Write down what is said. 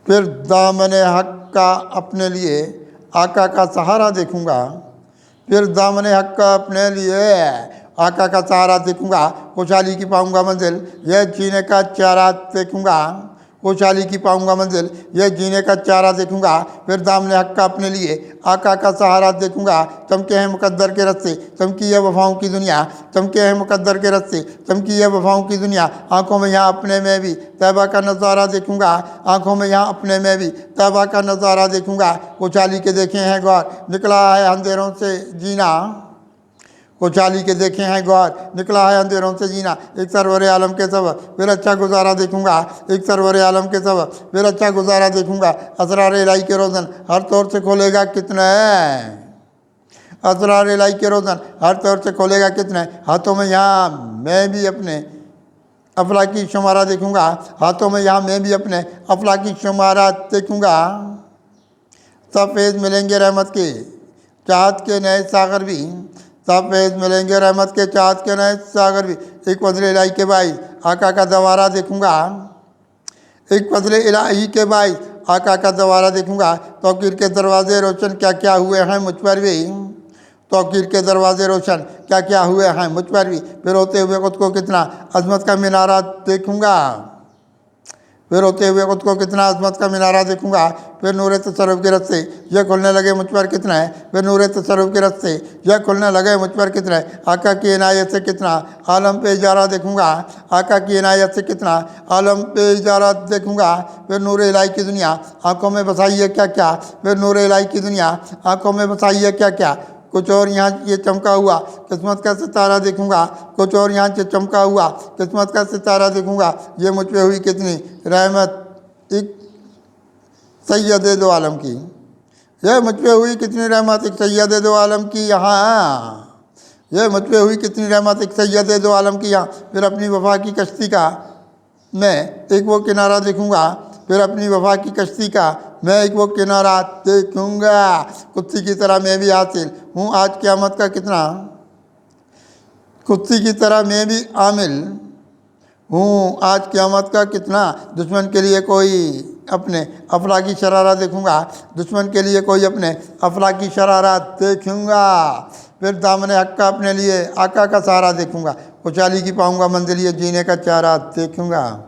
फिर दामने हक का अपने लिए आका का सहारा देखूंगा। फिर दामने हक का अपने लिए आका का सहारा देखूंगा। खुशहाली की पाऊंगा मंजिल, यह जीने का चारा देखूंगा। खुशहाली की पाऊंगा मंजिल, यह जीने का चारा देखूंगा। फिर दामने हक का अपने लिए आका का सहारा देखूंगा। चमके हैं मुकद्दर के रस्ते, चमकी है वफाओं की दुनिया। चमके हैं मुकद्दर के रस्ते, चमकी है वफाओं की दुनिया। आंखों में यहाँ अपने में भी तैबा का नज़ारा देखूंगा। आंखों में यहाँ अपने में भी तैबा का नज़ारा देखूंगा। खुशहाली के देखे हैं गौर, निकला है अंधेरों से जीना। खुशहाली के देखे हैं गौर, निकला है अंधेरों से जीना। एक सरवर आलम के सबब फिर अच्छा गुजारा देखूंगा। एक सरवर आलम के सबब फिर अच्छा गुजारा देखूंगा। असरार इलाही के रोज़न हर तौर से खोलेगा कितने, असरार इलाही के रोज़न हर तौर से खोलेगा कितने। हाथों में यहाँ मैं भी अपने अफलाकी शुमारा देखूंगा। हाथों में यहाँ मैं भी अपने अफलाकी शुमारा देखूंगा। सफ़ेद मिलेंगे रहमत के चाहत के नए सागर भी, सफ़ेद मिलेंगे रहमत के चाहत के नए सागर भी। एक फजले इलाही के बाई आका का दवारा देखूंगा। एक फजले इलाही के बाई आका का दवारा देखूंगा। तौकीर के दरवाजे रोशन क्या क्या हुए हैं मुझ पर भी, तौकीर के दरवाजे रोशन क्या क्या हुए हैं मुझ पर भी। फिर होते हुए खुद को कितना अजमत का मीनारा देखूंगा। फिर होते हुए खुद को कितना अजमत का मीनारा देखूंगा। फिर नूर तसर्रुफ़ के रस्ते यह खुलने लगे मुझ पर कितना है। फिर नूर तसर्रुफ़ के रस्ते यह खुलने लगे मुझ पर कितना है। आका की इनायत से कितना आलम पे इजारा देखूंगा। आका की इनायत से कितना आलम पे इजारा देखूंगा। फिर नूर इलाही की दुनिया आंखों में बसाई है क्या क्या। फिर नूर इलाही की दुनिया आंखों में बसाई है क्या क्या। कुछ और यहाँ ये चमका हुआ किस्मत का सितारा देखूंगा। कुछ और यहाँ से चमका हुआ किस्मत का सितारा देखूंगा। ये मुझ पे हुई कितनी रहमत एक सैयद दो आलम की, यह मुझ पे हुई कितनी रहमत एक सैयद दो आलम की यहाँ। यह मुझ पे हुई कितनी रहमत एक सैयद दो आलम की यहाँ। फिर अपनी वफा की कश्ती का मैं एक वो किनारा देखूंगा। फिर अपनी वफा की कश्ती का मैं एक वो किनारा देखूंगा। कुत्ती की तरह मैं भी हासिल हूँ आज क़यामत का कितना, कुत्ती की तरह मैं भी आमिल हूँ आज क़यामत का कितना। दुश्मन के लिए कोई अपने अफलाकी शरारा देखूंगा। दुश्मन के लिए कोई अपने अफलाकी शरारा देखूंगा। फिर दामने हक का अपने लिए आका का सहारा देखूंगा। खुशहाली की पाऊंगा मंजिल, ये जीने का चारा देखूंगा।